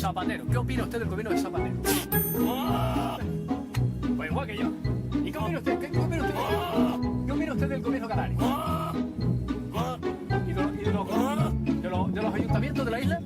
Zapatero. ¿Qué opina usted del gobierno de Zapatero? Pues igual que yo. ¿Y qué opina usted? ¿Qué opina usted? ¿Qué opina usted del gobierno canario? ¿Y de los ayuntamientos de la isla?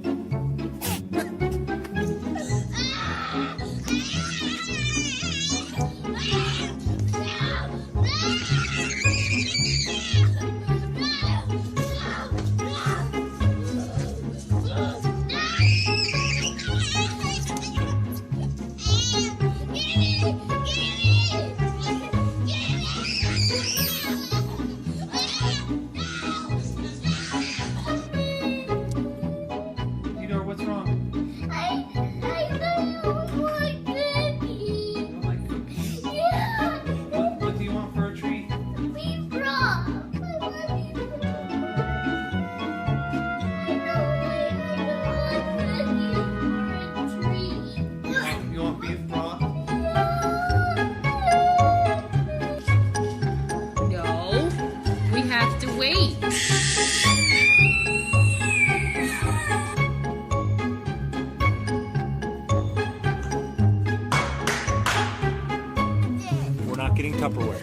Getting Tupperware.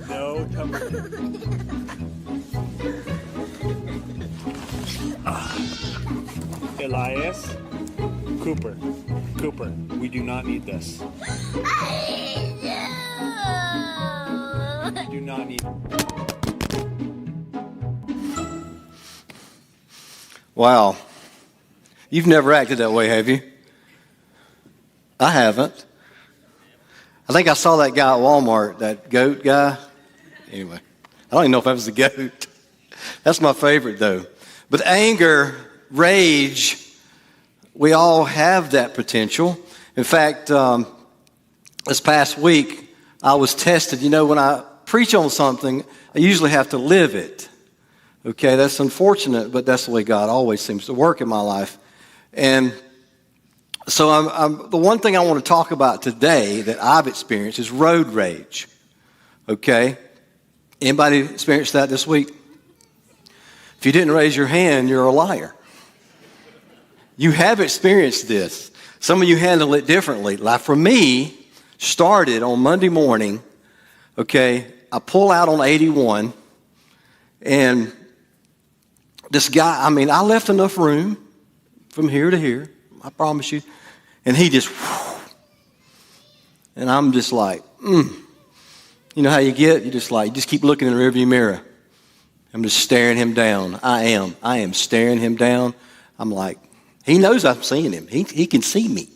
No Tupperware. Elias, Cooper, we do not need this. We do not need. Wow. You've never acted that way, have you? I haven't. I think I saw that guy at Walmart, that goat guy. Anyway, I don't even know if that was a goat. That's my favorite, though. But anger, rage, we all have that potential. In fact, this past week, I was tested. You know, when I preach on something, I usually have to live it. Okay, that's unfortunate, but that's the way God always seems to work in my life. And so the one thing I want to talk about today that I've experienced is road rage. Okay? Anybody experienced that this week? If you didn't raise your hand, you're a liar. You have experienced this. Some of you handle it differently. Like for me, started on Monday morning, okay, I pull out on 81, and this guy, I mean, I left enough room from here to here, I promise you. And he just, and I'm just like, You know how you get? You just keep looking in the rearview mirror. I'm just staring him down. I am staring him down. I'm like, he knows I'm seeing him. He can see me.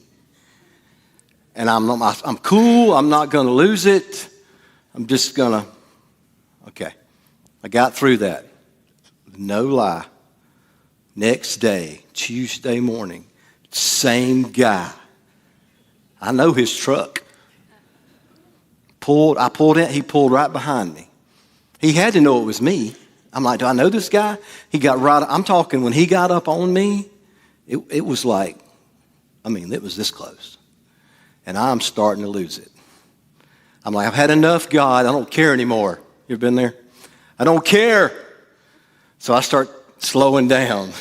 And I'm cool. I'm not going to lose it. I'm just going to, okay. I got through that. No lie. Next day, Tuesday morning, same guy. I know his truck. I pulled in, he pulled right behind me. He had to know it was me. I'm like, do I know this guy? He got right, I'm talking, when he got up on me, it was like, I mean, it was this close. And I'm starting to lose it. I'm like, I've had enough, God. I don't care anymore. You ever been there? I don't care. So I start slowing down.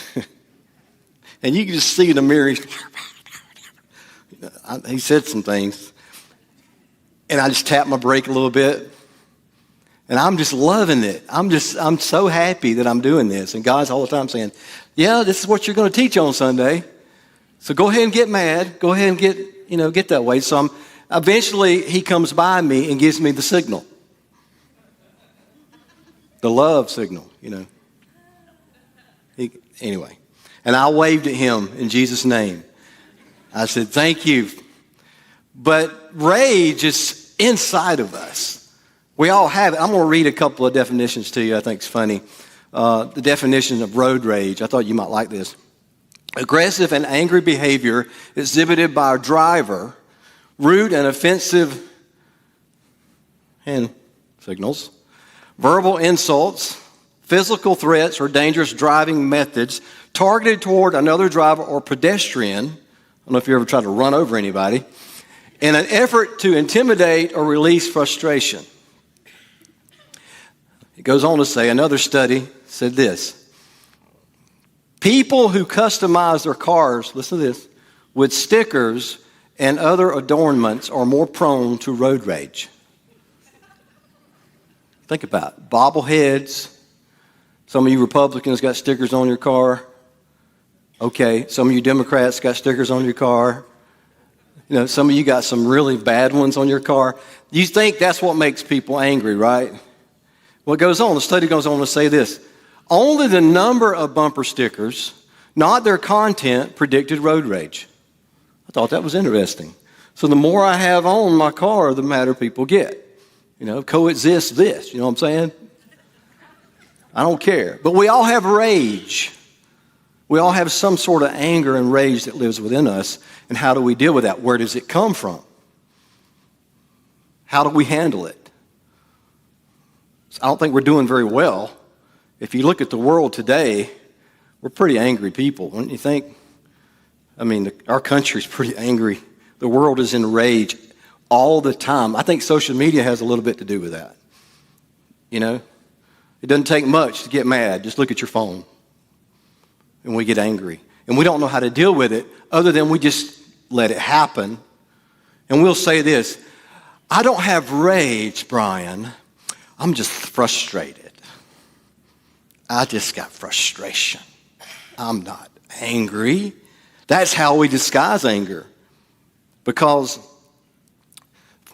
And you can just see in the mirror, he said some things. And I just tapped my brake a little bit. And I'm just loving it. I'm so happy that I'm doing this. And God's all the time saying, yeah, this is what you're going to teach on Sunday. So go ahead and get mad. Go ahead and get that way. So eventually he comes by me and gives me the signal. The love signal, Anyway. And I waved at him in Jesus' name. I said, thank you. But rage is inside of us. We all have it. I'm going to read a couple of definitions to you. I think it's funny. The definition of road rage. I thought you might like this. Aggressive and angry behavior exhibited by a driver, rude and offensive hand signals, verbal insults, physical threats or dangerous driving methods targeted toward another driver or pedestrian. I don't know if you ever tried to run over anybody. In an effort to intimidate or release frustration. It goes on to say, another study said this. People who customize their cars, listen to this, with stickers and other adornments are more prone to road rage. Think about it. Bobbleheads. Some of you Republicans got stickers on your car. Okay, some of you Democrats got stickers on your car. You know, some of you got some really bad ones on your car. You think that's what makes people angry, right? What goes on? The study goes on to say this. Only the number of bumper stickers, not their content, predicted road rage. I thought that was interesting. So the more I have on my car, the madder people get. You know, coexist this, you know what I'm saying? I don't care. But we all have rage. We all have some sort of anger and rage that lives within us. And how do we deal with that? Where does it come from? How do we handle it? I don't think we're doing very well. If you look at the world today, we're pretty angry people, wouldn't you think? I mean, our country's pretty angry. The world is in rage all the time. I think social media has a little bit to do with that. You know, it doesn't take much to get mad. Just look at your phone. And we get angry. And we don't know how to deal with it other than we just let it happen. And we'll say this, I don't have rage, Brian. I'm just frustrated. I just got frustration. I'm not angry. That's how we disguise anger. Because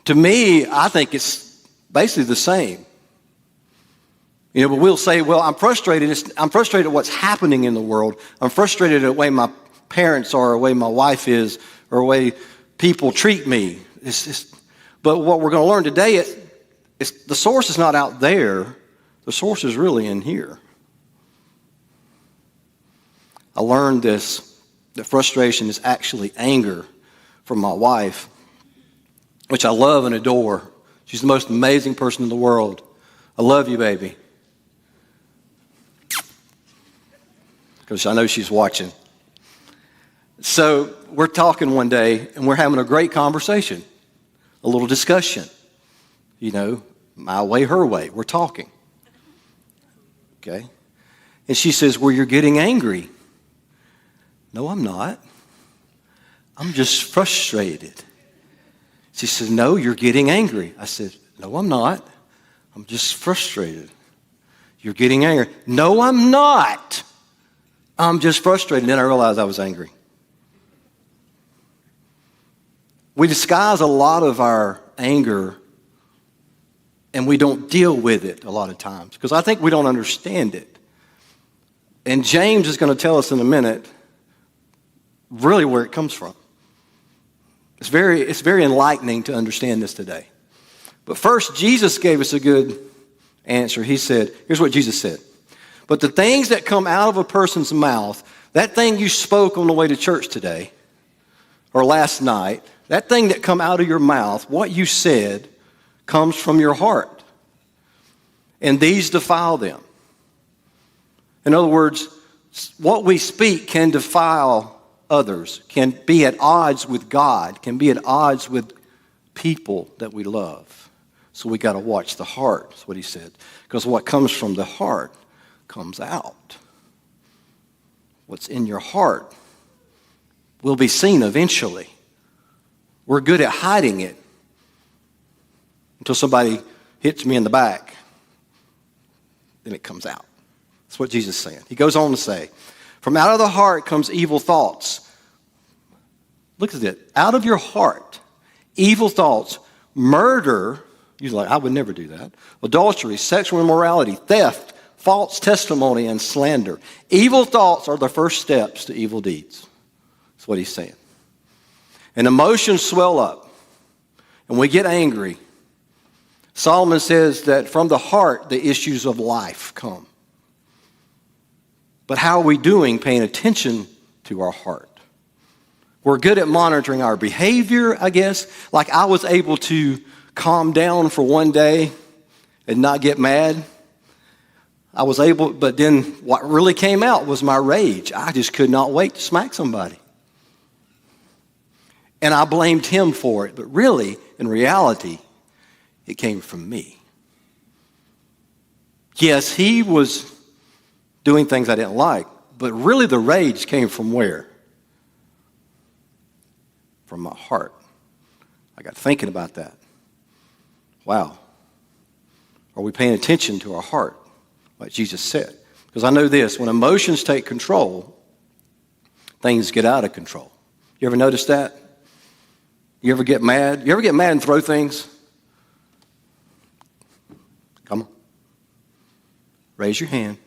to me, I think it's basically the same. You know, but we'll say, well, I'm frustrated. I'm frustrated at what's happening in the world. I'm frustrated at the way my parents are, or the way my wife is, or the way people treat me. But what we're going to learn today is the source is not out there. The source is really in here. I learned this, that frustration is actually anger from my wife, which I love and adore. She's the most amazing person in the world. I love you, baby. Because I know she's watching. So we're talking one day, and we're having a great conversation, a little discussion. You know, my way, her way. We're talking. Okay? And she says, well, you're getting angry. No, I'm not. I'm just frustrated. She says, no, you're getting angry. I said, no, I'm not. I'm just frustrated. You're getting angry. No, I'm not. I'm just frustrated. And then I realized I was angry. We disguise a lot of our anger and we don't deal with it a lot of times because I think we don't understand it. And James is going to tell us in a minute really where it comes from. It's very enlightening to understand this today. But first, Jesus gave us a good answer. He said, here's what Jesus said. But the things that come out of a person's mouth, that thing you spoke on the way to church today or last night, that thing that come out of your mouth, what you said, comes from your heart. And these defile them. In other words, what we speak can defile others, can be at odds with God, can be at odds with people that we love. So we got to watch the heart, is what he said. Because what comes from the heart comes out. What's in your heart will be seen eventually. We're good at hiding it until somebody hits me in the back. Then it comes out. That's what Jesus is saying. He goes on to say, from out of the heart comes evil thoughts. Look at it. Out of your heart, evil thoughts, murder, you're like, I would never do that. Adultery, sexual immorality, theft, false testimony, and slander. Evil thoughts are the first steps to evil deeds. That's what he's saying. And emotions swell up, and we get angry. Solomon says that from the heart, the issues of life come. But how are we doing paying attention to our heart? We're good at monitoring our behavior, I guess. Like I was able to calm down for one day and not get mad. I was able, but then what really came out was my rage. I just could not wait to smack somebody. And I blamed him for it. But really, in reality, it came from me. Yes, he was doing things I didn't like, But really the rage came from where? From my heart. I got thinking about that. Wow. Are we paying attention to our heart, like Jesus said? Because I know this, when emotions take control, things get out of control. You ever notice that? You ever get mad? You ever get mad and throw things? Come on. Raise your hand.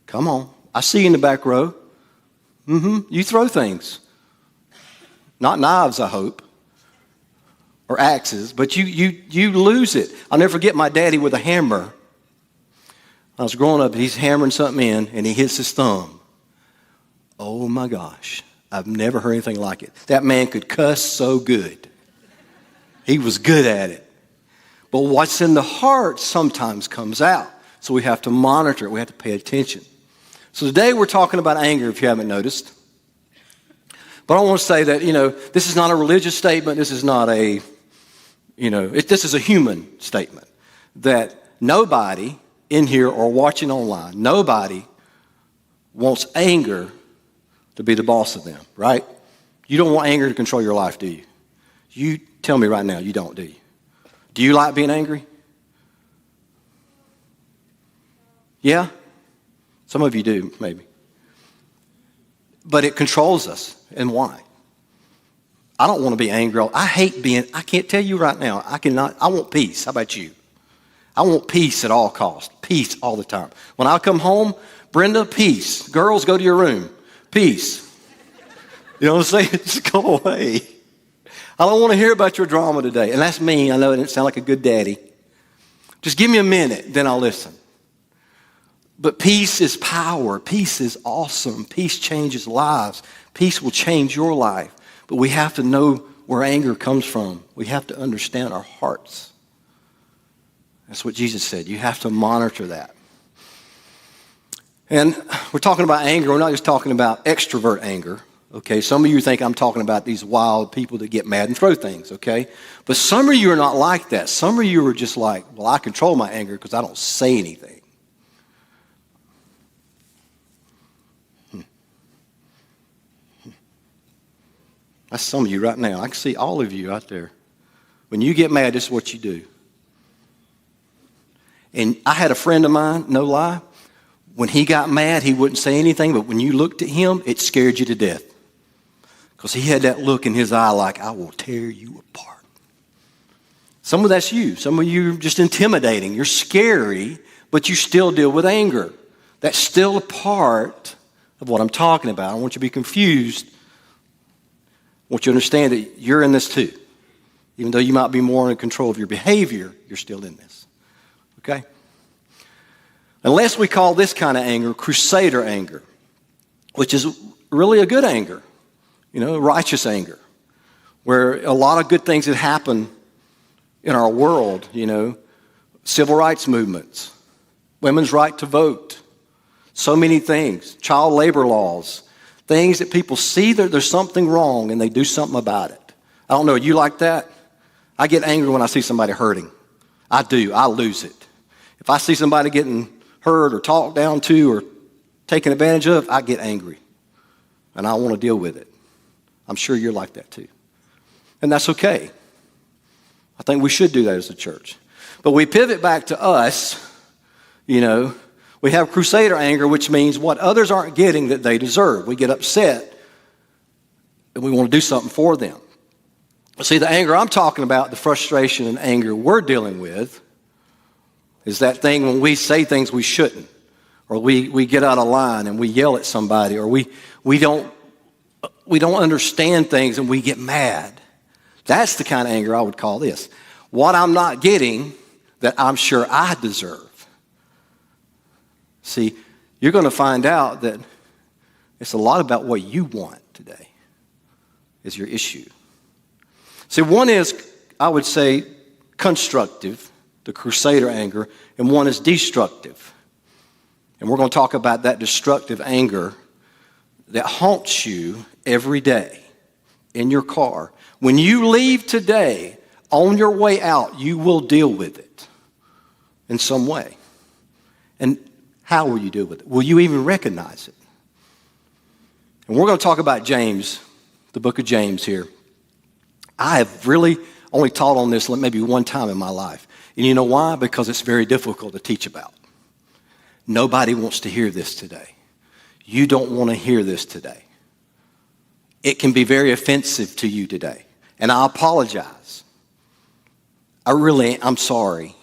Come on. I see you in the back row. You throw things. Not knives, I hope, or axes, but you lose it. I'll never forget my daddy with a hammer. I was growing up, he's hammering something in, and he hits his thumb. Oh, my gosh. I've never heard anything like it. That man could cuss so good. He was good at it. But what's in the heart sometimes comes out. So we have to monitor it. We have to pay attention. So today we're talking about anger, if you haven't noticed. But I want to say that, this is not a religious statement. This is not a, this is a human statement. That nobody in here or watching online, nobody wants anger to be the boss of them, right? You don't want anger to control your life, do you? You tell me right now, you don't, do you? Do you like being angry? Yeah? Some of you do, maybe. But it controls us. And why? I don't want to be angry. I can't tell you right now, I want peace. How about you? I want peace at all costs. Peace all the time. When I come home, Brenda, peace. Girls, go to your room. Peace. You know what I'm saying? Just go away. I don't want to hear about your drama today. And that's me. I know it didn't sound like a good daddy. Just give me a minute, then I'll listen. But peace is power. Peace is awesome. Peace changes lives. Peace will change your life. But we have to know where anger comes from. We have to understand our hearts. That's what Jesus said. You have to monitor that. And we're talking about anger. We're not just talking about extrovert anger. Okay, some of you think I'm talking about these wild people that get mad and throw things, okay? But some of you are not like that. Some of you are just like, well, I control my anger because I don't say anything. That's some of you right now. I can see all of you out there. When you get mad, this is what you do. And I had a friend of mine, no lie, when he got mad, he wouldn't say anything, but when you looked at him, it scared you to death. Because he had that look in his eye like, I will tear you apart. Some of that's you. Some of you are just intimidating. You're scary, but you still deal with anger. That's still a part of what I'm talking about. I don't want you to be confused. I want you to understand that you're in this too. Even though you might be more in control of your behavior, you're still in this. Okay? Unless we call this kind of anger Crusader anger, which is really a good anger, righteous anger, where a lot of good things that happen in our world, civil rights movements, women's right to vote, so many things, child labor laws, things that people see that there's something wrong and they do something about it. I don't know, you like that? I get angry when I see somebody hurting. I do. I lose it. If I see somebody getting hurt or talked down to or taken advantage of, I get angry. And I want to deal with it. I'm sure you're like that too. And that's okay. I think we should do that as a church. But we pivot back to us, we have Crusader anger, which means what others aren't getting that they deserve. We get upset and we want to do something for them. See, the anger I'm talking about, the frustration and anger we're dealing with, is that thing when we say things we shouldn't, or we get out of line and we yell at somebody, or we don't understand things and we get mad. That's the kind of anger I would call this. What I'm not getting that I'm sure I deserve. See, you're going to find out that it's a lot about what you want today is your issue. See, one is, I would say, constructive, the Crusader anger, and one is destructive. And we're going to talk about that destructive anger that haunts you every day in your car. When you leave today, on your way out, you will deal with it in some way. And How will you deal with it? Will you even recognize it? And we're going to talk about James, the book of James here. I have really only taught on this maybe one time in my life. And you know why? Because it's very difficult to teach about. Nobody wants to hear this today. You don't want to hear this today. It can be very offensive to you today. And I apologize. I'm sorry.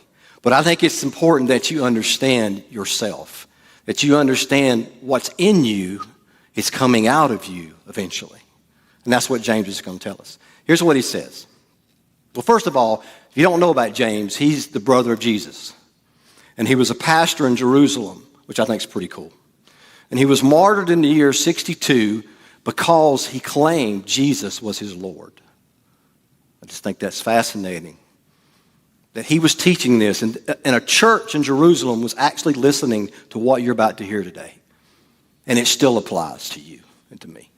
But I think it's important that you understand yourself, that you understand what's in you is coming out of you eventually. And that's what James is going to tell us. Here's what he says. Well, first of all, if you don't know about James, he's the brother of Jesus. And he was a pastor in Jerusalem, which I think is pretty cool. And he was martyred in the year 62 because he claimed Jesus was his Lord. I just think that's fascinating. That he was teaching this, and a church in Jerusalem was actually listening to what you're about to hear today. And it still applies to you and to me.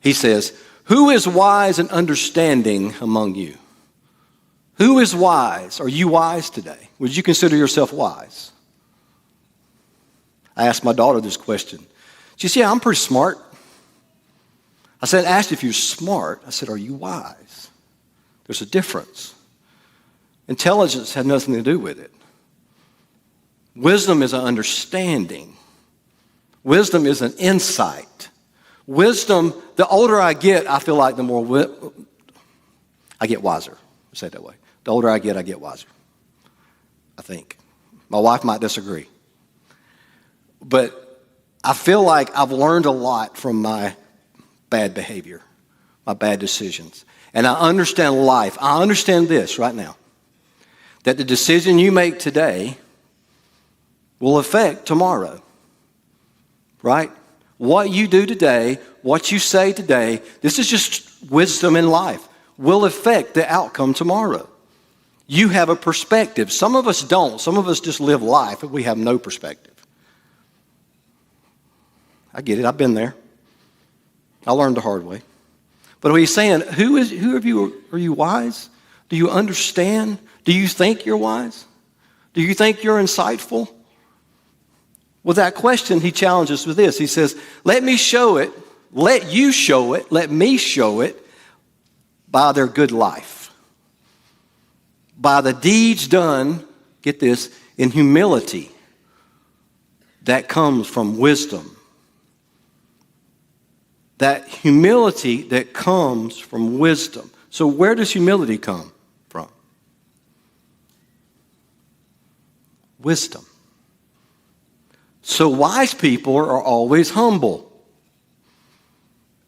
He says, who is wise and understanding among you? Who is wise? Are you wise today? Would you consider yourself wise? I asked my daughter this question. She said, yeah, I'm pretty smart. I said, asked if you're smart. I said, are you wise? There's a difference. Intelligence had nothing to do with it. Wisdom is an understanding. Wisdom is an insight. Wisdom, the older I get, I feel like the more I get wiser. Say it that way. The older I get wiser. I think. My wife might disagree. But I feel like I've learned a lot from my bad behavior, my bad decisions. And I understand life. I understand this right now. That the decision you make today will affect tomorrow. Right? What you do today, what you say today, this is just wisdom in life, will affect the outcome tomorrow. You have a perspective. Some of us don't. Some of us just live life, but we have no perspective. I get it. I've been there. I learned the hard way. But he's saying, who of you are you wise? Do you understand? Do you think you're wise? Do you think you're insightful? With that question, he challenges us with this. He says, let me show it, let you show it, let me show it by their good life. By the deeds done, get this, in humility that comes from wisdom. That humility that comes from wisdom. So where does humility come from? Wisdom. So wise people are always humble.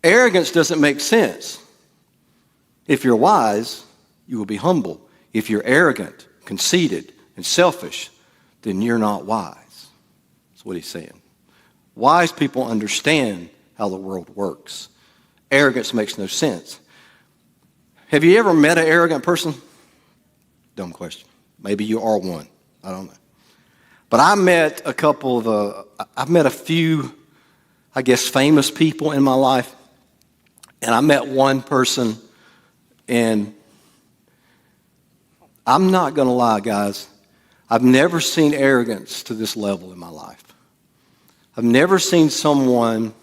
Arrogance doesn't make sense. If you're wise, you will be humble. If you're arrogant, conceited, and selfish, then you're not wise. That's what he's saying. Wise people understand how the world works. Arrogance makes no sense. Have you ever met an arrogant person? Dumb question. Maybe you are one. I don't know. But I've met a few, I guess, famous people in my life. And I met one person, and I'm not going to lie, guys. I've never seen arrogance to this level in my life. I've never seen someone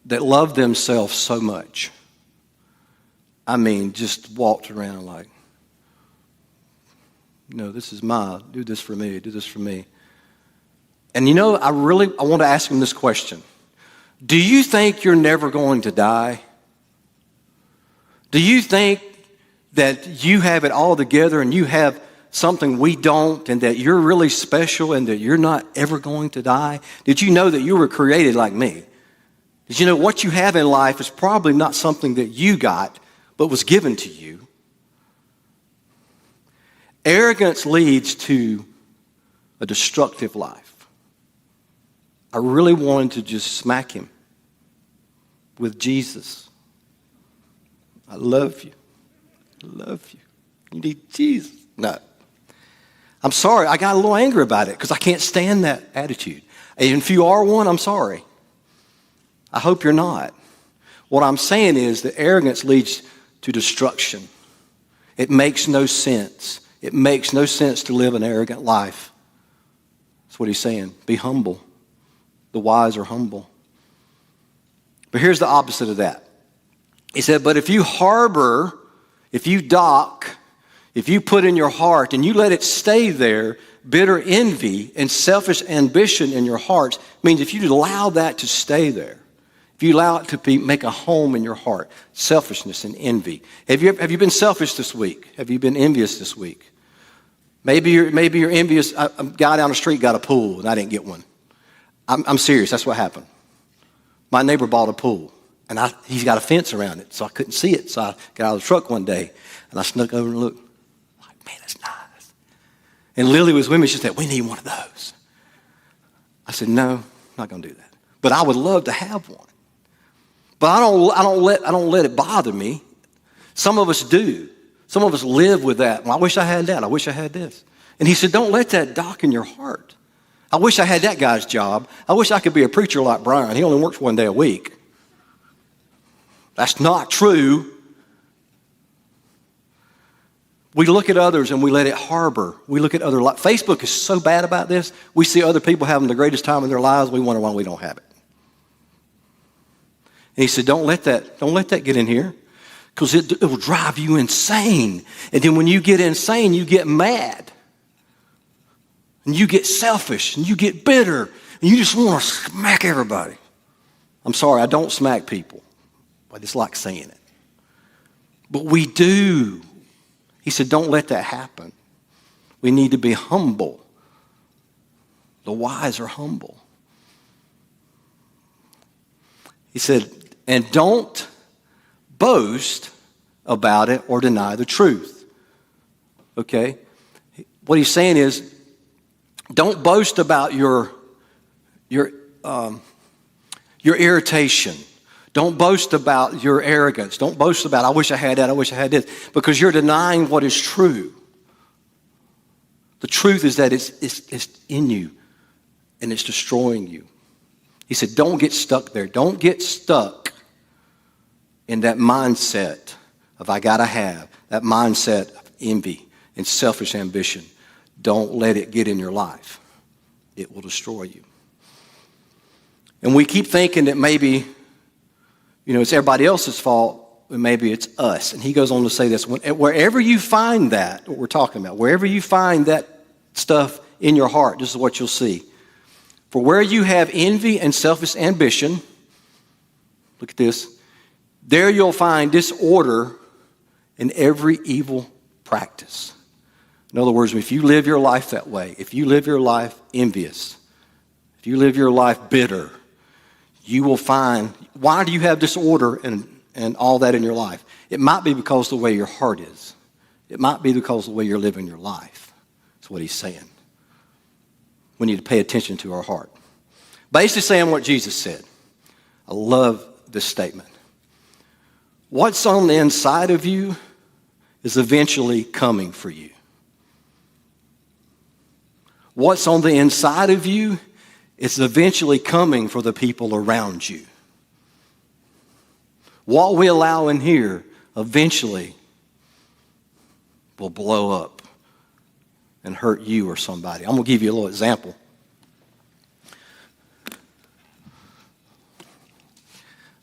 that loved themselves so much. I mean, just walked around like, this is mine. Do this for me. Do this for me. And I want to ask him this question. Do you think you're never going to die? Do you think that you have it all together and you have something we don't, and that you're really special and that you're not ever going to die? Did you know that you were created like me? Did you know what you have in life is probably not something that you got, but was given to you? Arrogance leads to a destructive life. I really wanted to just smack him with Jesus. I love you. I love you. You need Jesus. No. I'm sorry. I got a little angry about it because I can't stand that attitude. And if you are one, I'm sorry. I hope you're not. What I'm saying is that arrogance leads to destruction. It makes no sense. It makes no sense to live an arrogant life. That's what he's saying. Be humble. The wise are humble. But here's the opposite of that. He said, but if you harbor, if you dock, if you put in your heart and you let it stay there, bitter envy and selfish ambition in your hearts, means if you allow that to stay there, if you allow it to make a home in your heart, selfishness and envy. Have you been selfish this week? Have you been envious this week? Maybe you're envious. A guy down the street got a pool and I didn't get one. I'm serious. That's what happened. My neighbor bought a pool and he's got a fence around it, so I couldn't see it. So I got out of the truck one day and I snuck over and looked. Like, man, that's nice. And Lily was with me. She said, we need one of those. I said, no, I'm not going to do that. But I would love to have one. But I don't let it bother me. Some of us do. Some of us live with that. Well, I wish I had that. I wish I had this. And he said, don't let that dock in your heart. I wish I had that guy's job. I wish I could be a preacher like Brian. He only works one day a week. That's not true. We look at others and we let it harbor. We look at other lives. Facebook is so bad about this. We see other people having the greatest time in their lives. We wonder why we don't have it. And he said, don't let that get in here, because it will drive you insane. And then when you get insane, you get mad. And you get selfish, and you get bitter, and you just want to smack everybody. I'm sorry, I don't smack people. I just like saying it. But we do. He said, don't let that happen. We need to be humble. The wise are humble. He said, and don't boast about it or deny the truth. Okay? What he's saying is, don't boast about your irritation. Don't boast about your arrogance. Don't boast about, I wish I had that, I wish I had this, because you're denying what is true. The truth is that it's in you and it's destroying you. He said, don't get stuck there. Don't get stuck in that mindset of I gotta have, that mindset of envy and selfish ambition. Don't let it get in your life. It will destroy you. And we keep thinking that maybe, it's everybody else's fault, and maybe it's us. And he goes on to say this, wherever you find that, what we're talking about, wherever you find that stuff in your heart, this is what you'll see. For where you have envy and selfish ambition, look at this, there you'll find disorder in every evil practice. In other words, if you live your life that way, if you live your life envious, if you live your life bitter, you will find, why do you have disorder and all that in your life? It might be because of the way your heart is. It might be because of the way you're living your life. That's what he's saying. We need to pay attention to our heart. Basically saying what Jesus said. I love this statement. What's on the inside of you is eventually coming for you. What's on the inside of you is eventually coming for the people around you. What we allow in here eventually will blow up and hurt you or somebody. I'm going to give you a little example.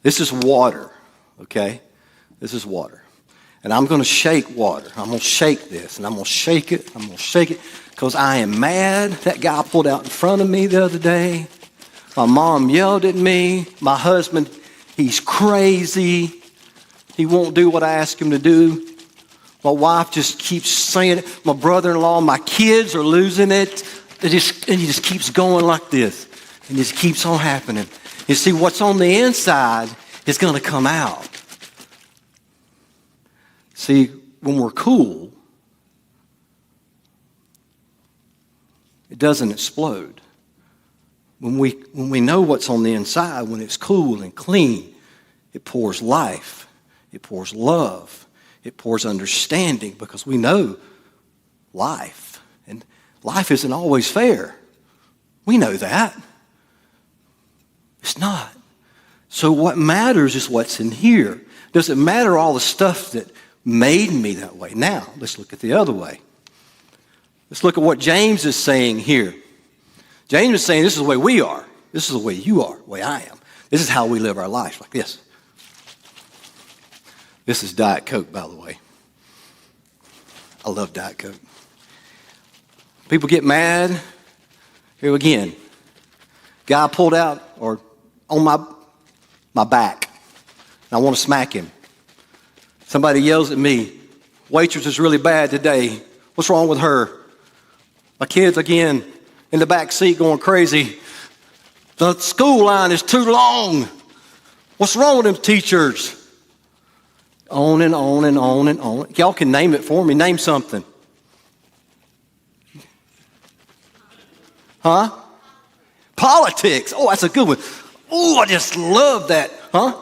This is water, okay? This is water. And I'm going to shake water. I'm going to shake this, and I'm going to shake it. I'm going to shake it because I am mad. That guy pulled out in front of me the other day. My mom yelled at me. My husband, he's crazy. He won't do what I ask him to do. My wife just keeps saying it. My brother-in-law, my kids are losing it. And he just keeps going like this. And it just keeps on happening. You see, what's on the inside is going to come out. See, when we're cool, it doesn't explode. When we know what's on the inside, when it's cool and clean, it pours life. It pours love. It pours understanding because we know life. And life isn't always fair. We know that. It's not. So what matters is what's in here. Doesn't matter all the stuff that made me that way. Now, let's look at the other way. Let's look at what James is saying here. James is saying this is the way we are. This is the way you are, the way I am. This is how we live our life, like this. This is Diet Coke, by the way. I love Diet Coke. People get mad. Here again. Guy pulled out or on my back. And I want to smack him. Somebody yells at me, waitress is really bad today. What's wrong with her? My kids, again, in the back seat going crazy. The school line is too long. What's wrong with them teachers? On and on and on and on. Y'all can name it for me. Name something. Huh? Politics. Oh, that's a good one. Oh, I just love that. Huh?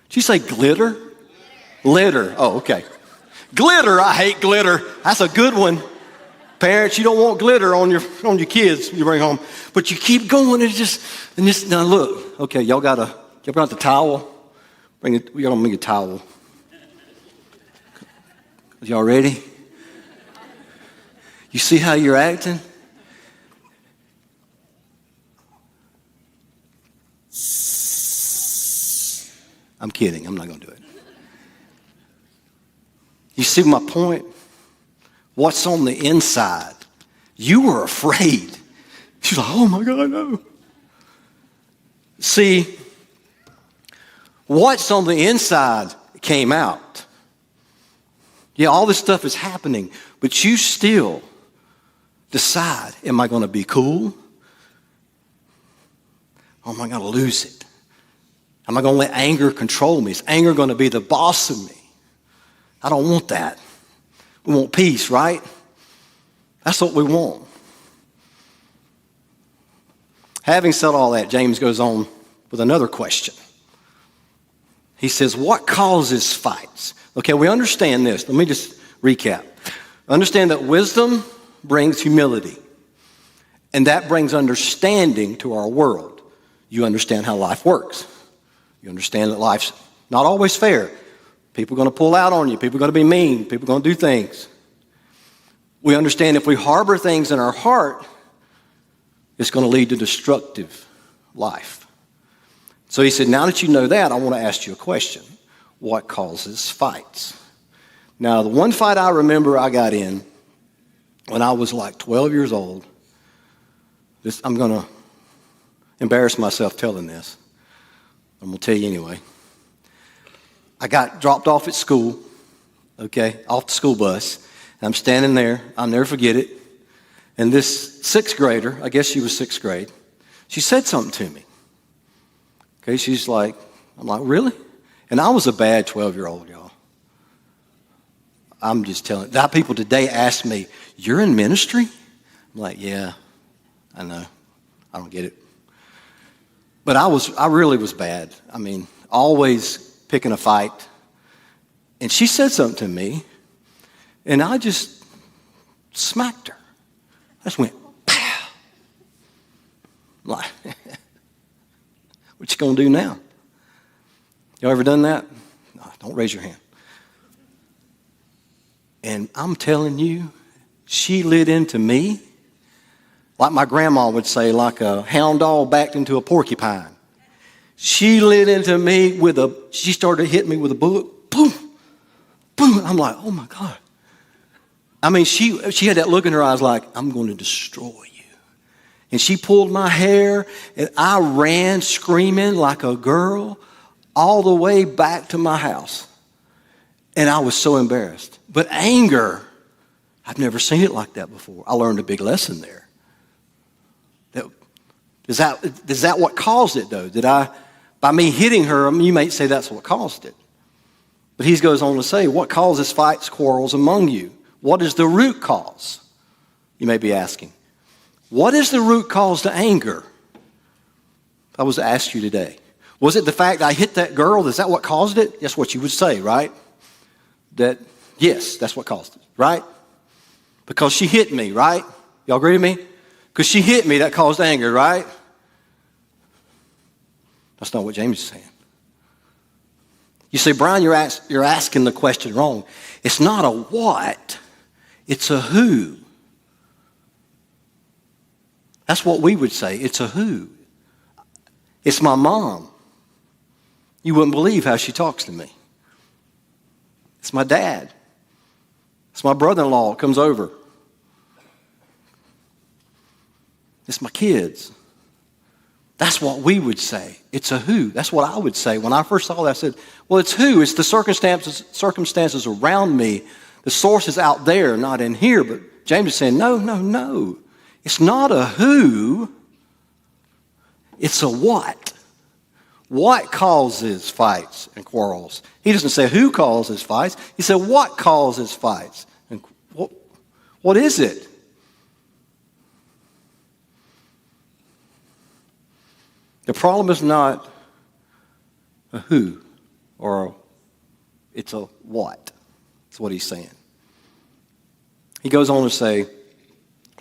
Did you say glitter? Glitter. Oh, okay. Glitter. I hate glitter. That's a good one. Parents, you don't want glitter on your kids you bring home, but you keep going and just now look. Okay, y'all got the towel. Bring it. Y'all don't bring a towel. Y'all ready? You see how you're acting? I'm kidding. I'm not going to do it. You see my point? What's on the inside? You were afraid. She's like, oh my God, no. See, what's on the inside came out. Yeah, all this stuff is happening, but you still decide, am I going to be cool? Or am I going to lose it? Am I going to let anger control me? Is anger going to be the boss of me? I don't want that. We want peace, right? That's what we want. Having said all that, James goes on with another question. He says, what causes fights? Okay, we understand this. Let me just recap. Understand that wisdom brings humility, and that brings understanding to our world. You understand how life works. You understand that life's not always fair. People are going to pull out on you. People are going to be mean. People are going to do things. We understand if we harbor things in our heart, it's going to lead to destructive life. So he said, now that you know that, I want to ask you a question. What causes fights? Now, the one fight I remember I got in when I was like 12 years old, I'm going to embarrass myself telling this. I'm going to tell you anyway. I got dropped off at school, okay, off the school bus. And I'm standing there. I'll never forget it. And this sixth grader, I guess she was sixth grade, she said something to me. Okay, she's like, I'm like, really? And I was a bad 12-year-old, y'all. I'm just telling. That people today ask me, you're in ministry? I'm like, yeah, I know. I don't get it. But I really was bad. I mean, always picking a fight. And she said something to me, and I just smacked her. I just went, pow. I'm like, what you gonna do now? Y'all ever done that? No, don't raise your hand. And I'm telling you, she lit into me like my grandma would say, like a hound dog backed into a porcupine. She lit into me she started hitting me with a book. Boom, boom. I'm like, oh my God. I mean, she had that look in her eyes like, I'm going to destroy you. And she pulled my hair, and I ran screaming like a girl all the way back to my house. And I was so embarrassed. But anger, I've never seen it like that before. I learned a big lesson there. Is that what caused it, though? By me hitting her, you might say that's what caused it. But he goes on to say, what causes fights, quarrels among you? What is the root cause? You may be asking. What is the root cause to anger? I was to ask you today. Was it the fact I hit that girl? Is that what caused it? That's what you would say, right? Yes, that's what caused it, right? Because she hit me, right? Y'all agree with me? Because she hit me, that caused anger, right? That's not what James is saying. You say, Brian, you're asking the question wrong. It's not a what, it's a who. That's what we would say. It's a who. It's my mom. You wouldn't believe how she talks to me. It's my dad. It's my brother-in-law that comes over. It's my kids. That's what we would say. It's a who. That's what I would say. When I first saw that, I said, well, it's who. It's the circumstances around me. The source is out there, not in here. But James is saying, no. It's not a who. It's a what. What causes fights and quarrels? He doesn't say who causes fights. He said what causes fights. And what is it? The problem is not a who it's a what. That's what he's saying. He goes on to say,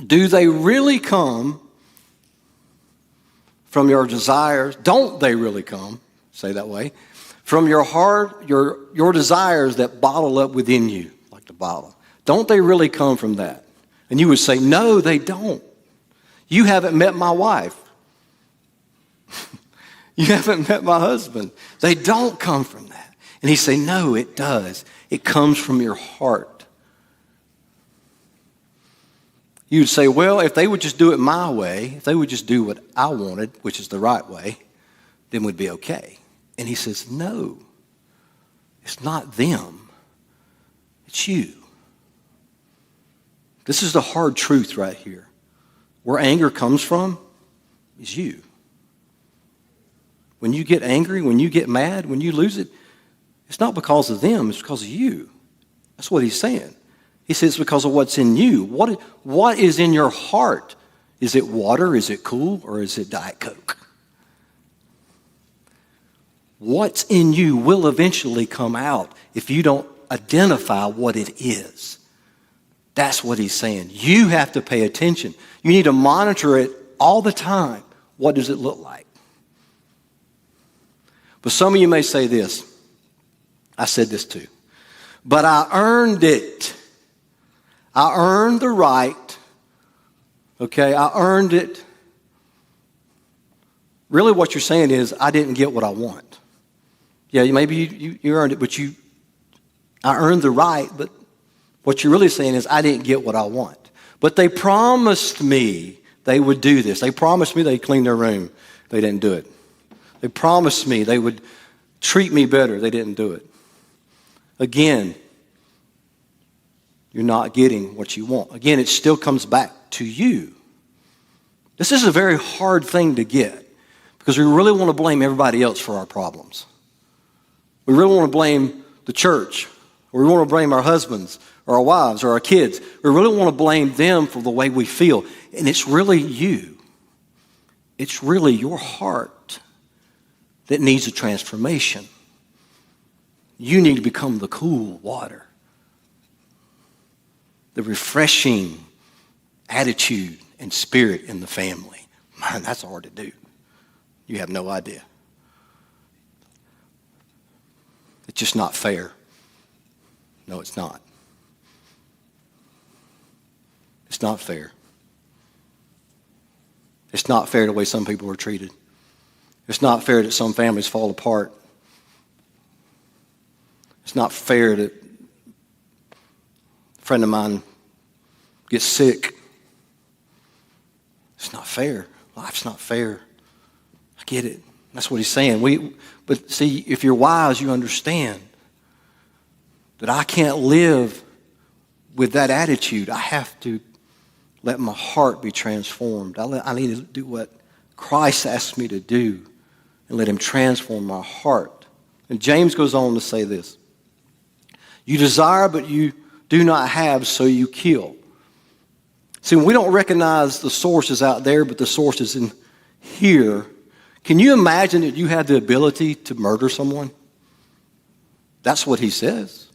do they really come from your desires? Don't they really come, say that way, from your heart, your desires that bottle up within you, like the bottle? Don't they really come from that? And you would say, no, they don't. You haven't met my wife. You haven't met my husband. They don't come from that. And he say, no, it does. It comes from your heart. You'd say, well, if they would just do it my way, if they would just do what I wanted, which is the right way, then we'd be okay. And he says, no, it's not them. It's you. This is the hard truth right here. Where anger comes from is you. When you get angry, when you get mad, when you lose it, it's not because of them, it's because of you. That's what he's saying. He says it's because of what's in you. What is in your heart? Is it water? Is it cool? Or is it Diet Coke? What's in you will eventually come out if you don't identify what it is. That's what he's saying. You have to pay attention. You need to monitor it all the time. What does it look like? But some of you may say this. I said this too. But I earned it. I earned the right. Okay, I earned it. Really what you're saying is, I didn't get what I want. Yeah, maybe you earned it, but I earned the right, but what you're really saying is, I didn't get what I want. But they promised me they would do this. They promised me they'd clean their room. They didn't do it. They promised me they would treat me better. They didn't do it. Again, you're not getting what you want. Again, it still comes back to you. This is a very hard thing to get because we really want to blame everybody else for our problems. We really want to blame the church, or we want to blame our husbands or our wives or our kids. We really want to blame them for the way we feel. And it's really you. It's really your heart that needs a transformation. You need to become the cool water, the refreshing attitude and spirit in the family. Man, that's hard to do. You have no idea. It's just not fair. No, it's not. It's not fair. It's not fair the way some people are treated. It's not fair that some families fall apart. It's not fair that a friend of mine gets sick. It's not fair. Life's not fair. I get it. That's what he's saying. But see, if you're wise, you understand that I can't live with that attitude. I have to let my heart be transformed. I need to do what Christ asked me to do and let him transform my heart. And James goes on to say this. You desire, but you do not have, so you kill. See, when we don't recognize the source is out there, but the source is in here, can you imagine that you have the ability to murder someone? That's what he says.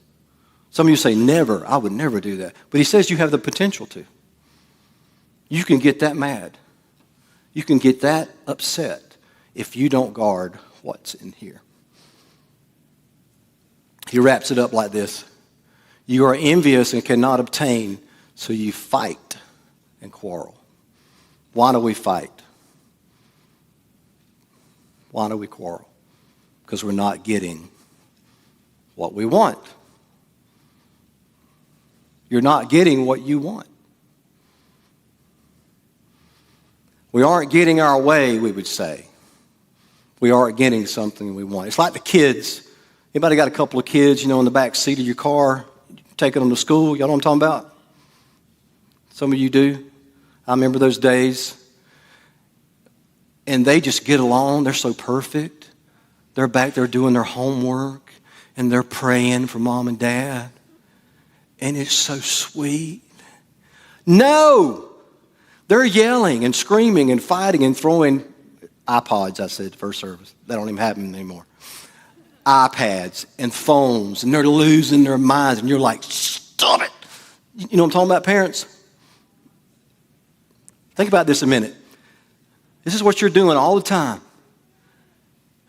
Some of you say, never. I would never do that. But he says you have the potential to. You can get that mad. You can get that upset if you don't guard what's in here. He wraps it up like this. You are envious and cannot obtain, so you fight and quarrel. Why do we fight? Why do we quarrel? Because we're not getting what we want. You're not getting what you want. We aren't getting our way, we would say. We aren't getting something we want. It's like the kids. Anybody got a couple of kids, in the back seat of your car, taking them to school? Y'all know what I'm talking about? Some of you do. I remember those days. And they just get along. They're so perfect. They're back there doing their homework, and they're praying for mom and dad. And it's so sweet. No! They're yelling and screaming and fighting and throwing iPods, I said, first service. That don't even happen anymore. iPads and phones, and they're losing their minds, and you're like, stop it. You know what I'm talking about, parents? Think about this a minute. This is what you're doing all the time.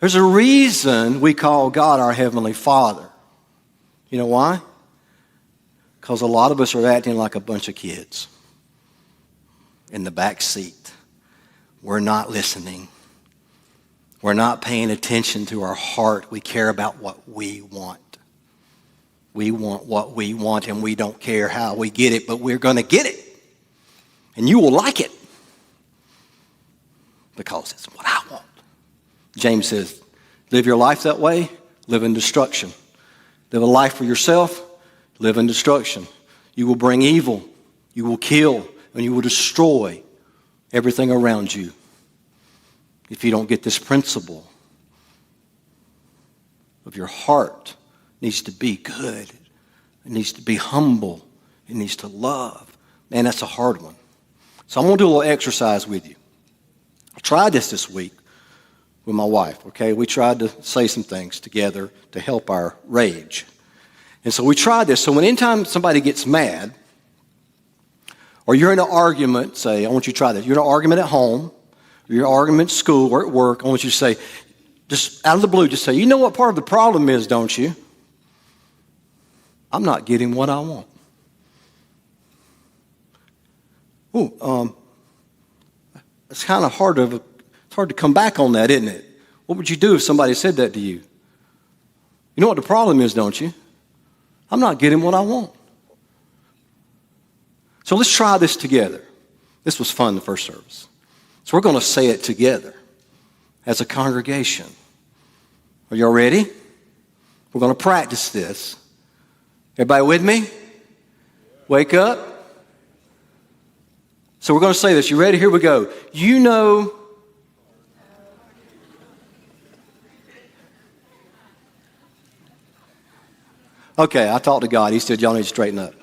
There's a reason we call God our Heavenly Father. You know why? Because a lot of us are acting like a bunch of kids in the back seat. We're not listening. We're not paying attention to our heart. We care about what we want. We want what we want, and we don't care how we get it, but we're going to get it. And you will like it because it's what I want. James says, live your life that way, live in destruction. Live a life for yourself, live in destruction. You will bring evil, you will kill, and you will destroy everything around you if you don't get this principle of your heart. It needs to be good. It needs to be humble. It needs to love. Man, that's a hard one. So I'm going to do a little exercise with you. I tried this week with my wife, okay? We tried to say some things together to help our rage. And so we tried this. So anytime somebody gets mad, or you're in an argument, say, I want you to try this. You're in an argument at home, or you're in an argument at school or at work, I want you to say, just out of the blue, just say, you know what part of the problem is, don't you? I'm not getting what I want. It's kind of hard to come back on that, isn't it? What would you do if somebody said that to you? You know what the problem is, don't you? I'm not getting what I want. So let's try this together. This was fun, the first service. So we're going to say it together as a congregation. Are y'all ready? We're going to practice this. Everybody with me? Wake up. So we're going to say this. You ready? Here we go. You know. Okay, I talked to God. He said, y'all need to straighten up.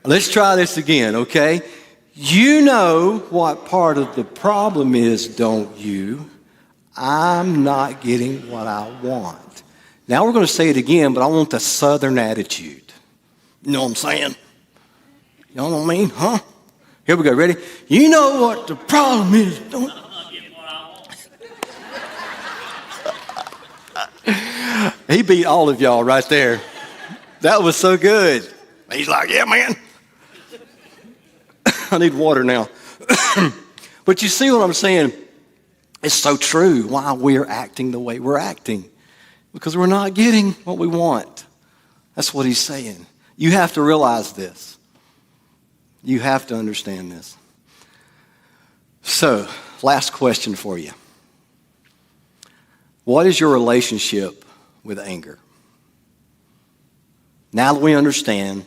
Let's try this again, okay? You know what part of the problem is, don't you? I'm not getting what I want. Now we're going to say it again, but I want the southern attitude. You know what I'm saying? You know what I mean? Huh? Here we go. Ready? You know what the problem is, don't you? He beat all of y'all right there. That was so good. He's like, yeah, man. I need water now. But you see what I'm saying? It's so true why we're acting the way we're acting. Because we're not getting what we want. That's what he's saying. You have to realize this. You have to understand this. So, last question for you. What is your relationship with anger? Now that we understand,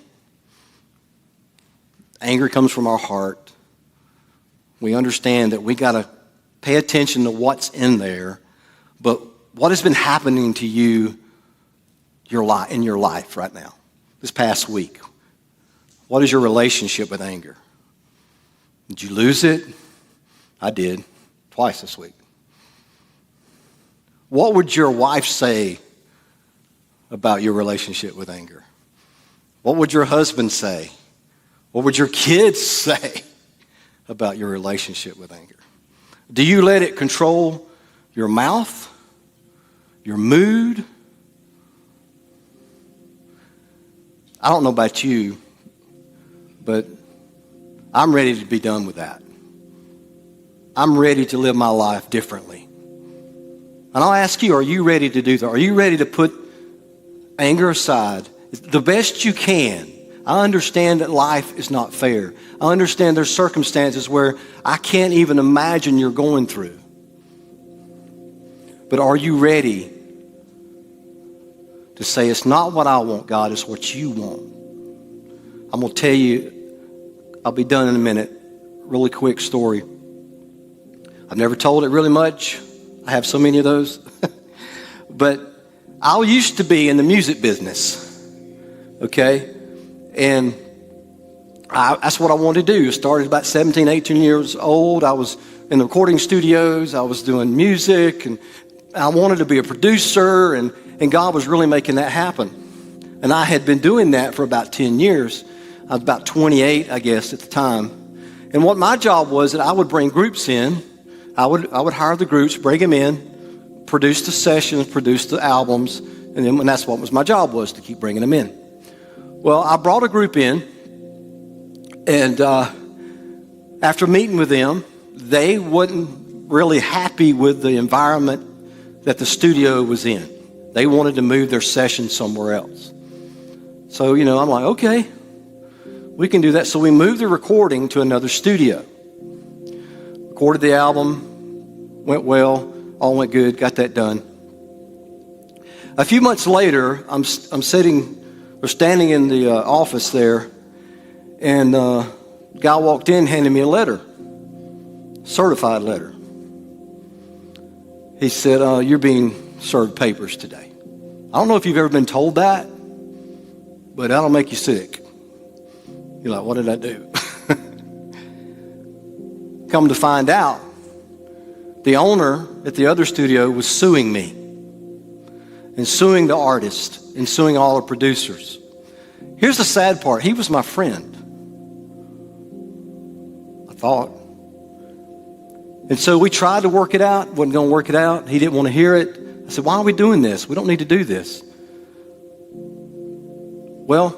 anger comes from our heart. We understand that we got to pay attention to what's in there. But what has been happening to you in your life right now, this past week? What is your relationship with anger? Did you lose it? I did, twice this week. What would your wife say about your relationship with anger? What would your husband say? What would your kids say about your relationship with anger? Do you let it control your mouth, your mood? I don't know about you, but I'm ready to be done with that. I'm ready to live my life differently. And I'll ask you, are you ready to do that? Are you ready to put anger aside the best you can? I understand that life is not fair. I understand there's circumstances where I can't even imagine you're going through. But are you ready to say, it's not what I want, God, it's what you want? I'm going to tell you, I'll be done in a minute. Really quick story. I've never told it really much. I have so many of those. But I used to be in the music business, okay? And that's what I wanted to do. I started about 17, 18 years old. I was in the recording studios. I was doing music, and I wanted to be a producer, and God was really making that happen. And I had been doing that for about 10 years. I was about 28, I guess, at the time. And what my job was that I would bring groups in. I would hire the groups, bring them in, produce the sessions, produce the albums, and that's what my job was, to keep bringing them in. Well, I brought a group in, and after meeting with them, they wasn't really happy with the environment that the studio was in. They wanted to move their session somewhere else. So, I'm like, okay, we can do that. So we moved the recording to another studio. Recorded the album, went well, all went good, got that done. A few months later, I'm standing in the office there, and a guy walked in, handed me a letter, certified letter. He said, you're being served papers today. I don't know if you've ever been told that, but that'll make you sick. You're like, what did I do? Come to find out, the owner at the other studio was suing me, and suing the artist, and suing all the producers. Here's the sad part. He was my friend, I thought. And so we tried to work it out. Wasn't going to work it out. He didn't want to hear it. I said, why are we doing this? We don't need to do this. Well,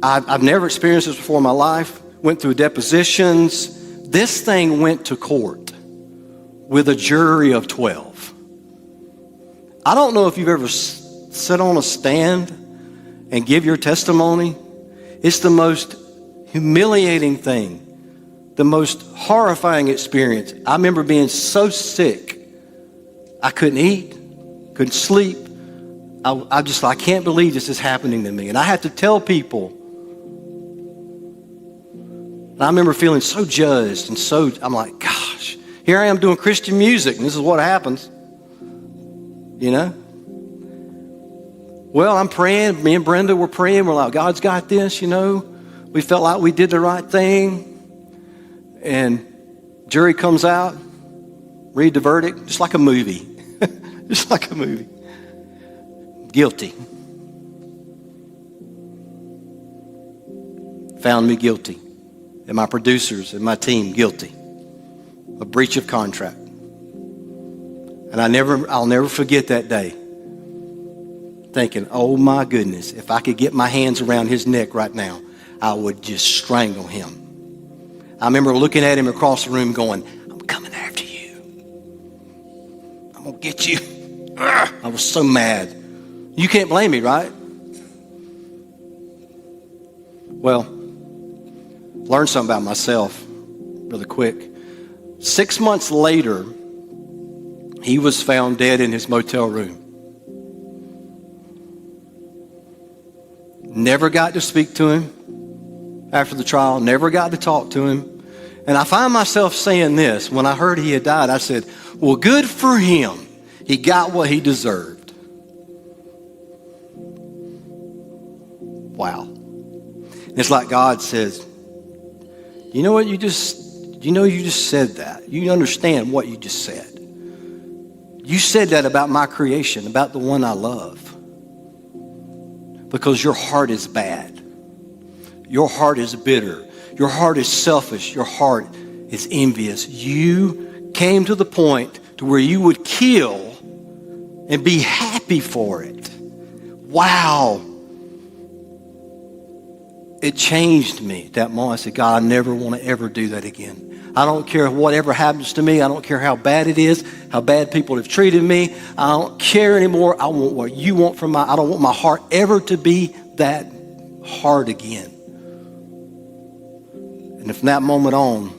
I've never experienced this before in my life. Went through depositions. This thing went to court with a jury of 12. I don't know if you've ever sit on a stand and give your testimony. It's the most humiliating thing, the most horrifying experience. I remember being so sick, I couldn't eat, couldn't sleep. I can't believe this is happening to me. And I had to tell people. And I remember feeling so judged, and I'm like, gosh, here I am doing Christian music, and this is what happens. Well, I'm praying. Me and Brenda were praying. We're like, God's got this, We felt like we did the right thing. And jury comes out, read the verdict, just like a movie. Just like a movie. Guilty. Found me guilty. And my producers and my team guilty. A breach of contract. And I'll never forget that day. Thinking, oh my goodness, if I could get my hands around his neck right now, I would just strangle him. I remember looking at him across the room going, I'm coming after you. I'm going to get you. I was so mad. You can't blame me, right? Well, learned something about myself really quick. 6 months later, he was found dead in his motel room. Never got to speak to him after the trial, never got to talk to him. And I find myself saying this. When I heard he had died, I said, well, good for him. He got what he deserved. Wow. It's like God says, you know what you just said that. You understand what you just said. You said that about my creation, about the one I love. Because your heart is bad. Your heart is bitter. Your heart is selfish. Your heart is envious. You came to the point to where you would kill and be happy for it. Wow. it changed me at that moment. I said, God, I never want to ever do that again. I don't care whatever happens to me. I don't care how bad it is, how bad people have treated me. I don't care anymore. I want what you want from I don't want my heart ever to be that hard again. And from that moment on,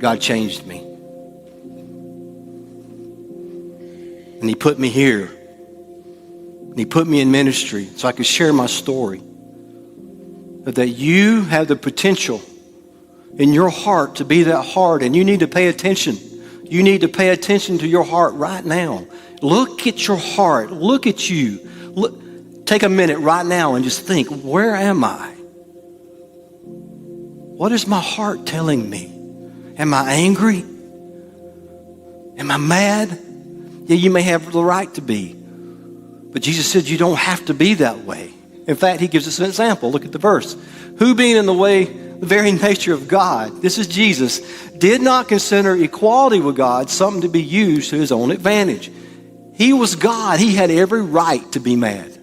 God changed me. And he put me here. And he put me in ministry so I could share my story. That you have the potential in your heart to be that hard, and you need to pay attention. You need to pay attention to your heart right now. Look at your heart. Look at you. Take a minute right now and just think, where am I? What is my heart telling me? Am I angry? Am I mad? Yeah, you may have the right to be. But Jesus said you don't have to be that way. In fact, he gives us an example. Look at the verse. Who being in the way, the very nature of God, this is Jesus, did not consider equality with God something to be used to his own advantage. He was God. He had every right to be mad.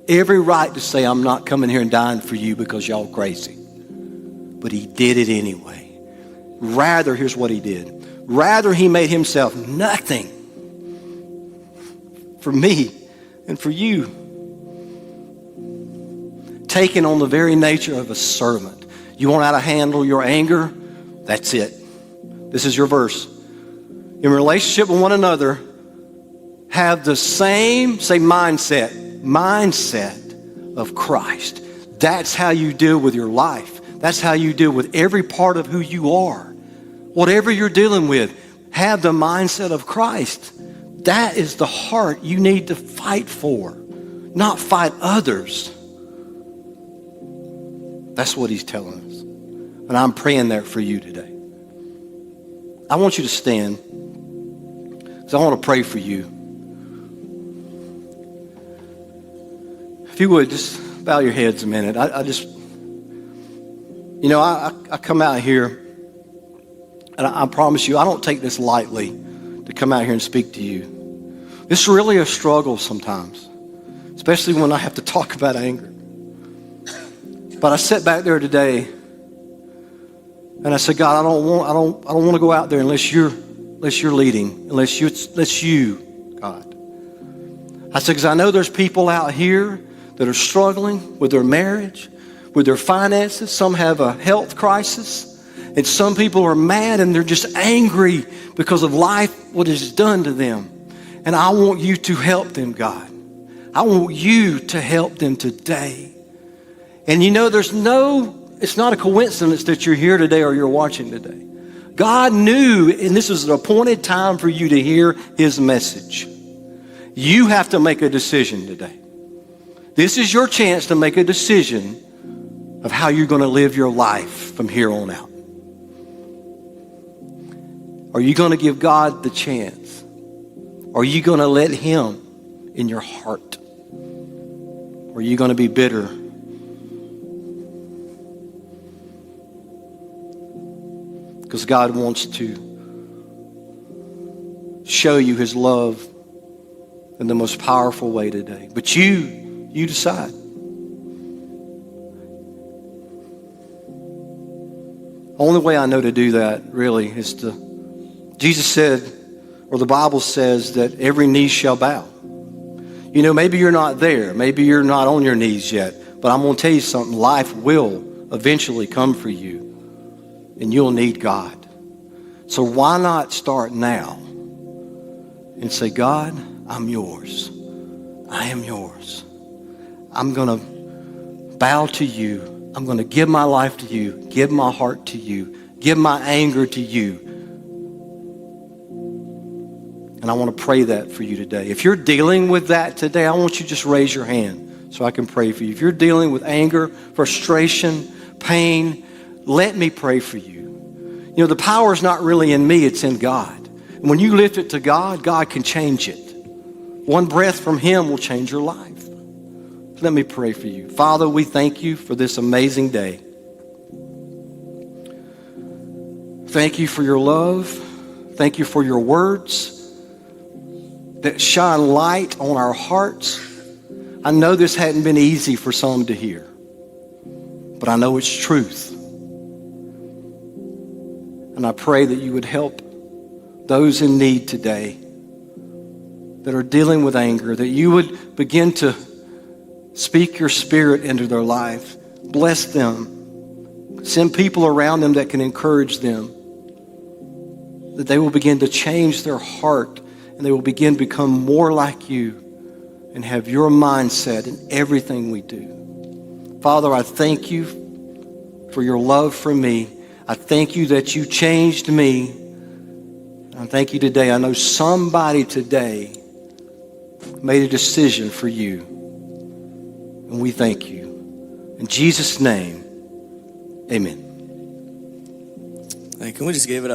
Every right to say, I'm not coming here and dying for you because y'all crazy. But he did it anyway. Rather, here's what he did. Rather, he made himself nothing for me and for you. Taking on the very nature of a servant. You want how to handle your anger? That's it. This is your verse. In relationship with one another, have the same, say mindset of Christ. That's how you deal with your life. That's how you deal with every part of who you are. Whatever you're dealing with, have the mindset of Christ. That is the heart you need to fight for, not fight others. That's what he's telling us. And I'm praying that for you today. I want you to stand because I want to pray for you. If you would, just bow your heads a minute. I come out here, and I promise you, I don't take this lightly to come out here and speak to you. It's really a struggle sometimes, especially when I have to talk about anger. But I sat back there today, and I said, God, I don't want to go out there unless you're leading, unless you, God. I said, because I know there's people out here that are struggling with their marriage, with their finances. Some have a health crisis, and some people are mad and they're just angry because of life, what it's done to them. And I want you to help them, God. I want you to help them today. And you know, it's not a coincidence that you're here today or you're watching today. God knew, and this is an appointed time for you to hear his message. You have to make a decision today. This is your chance to make a decision of how you're going to live your life from here on out. Are you going to give God the chance? Are you going to let him in your heart? Or are you going to be bitter? Because God wants to show you his love in the most powerful way today. But you decide. Only way I know to do that really is Jesus said, or the Bible says that every knee shall bow. You know, maybe you're not there. Maybe you're not on your knees yet. But I'm going to tell you something. Life will eventually come for you. And you'll need God. So why not start now and say, God, I'm yours. I am yours. I'm going to bow to you. I'm going to give my life to you, give my heart to you, give my anger to you. And I want to pray that for you today. If you're dealing with that today, I want you to just raise your hand so I can pray for you. If you're dealing with anger, frustration, pain, let me pray for you. You know, the power is not really in me, it's in God. And when you lift it to God, God can change it. One breath from him will change your life. Let me pray for you. Father, we thank you for this amazing day. Thank you for your love. Thank you for your words that shine light on our hearts. I know this hadn't been easy for some to hear. but I know it's truth. And I pray that you would help those in need today that are dealing with anger, that you would begin to speak your Spirit into their life. Bless them. Send people around them that can encourage them, that they will begin to change their heart and they will begin to become more like you and have your mindset in everything we do. Father, I thank you for your love for me. I thank you that you changed me. I thank you today. I know somebody today made a decision for you. And we thank you. In Jesus' name, amen. Hey, can we just give it up?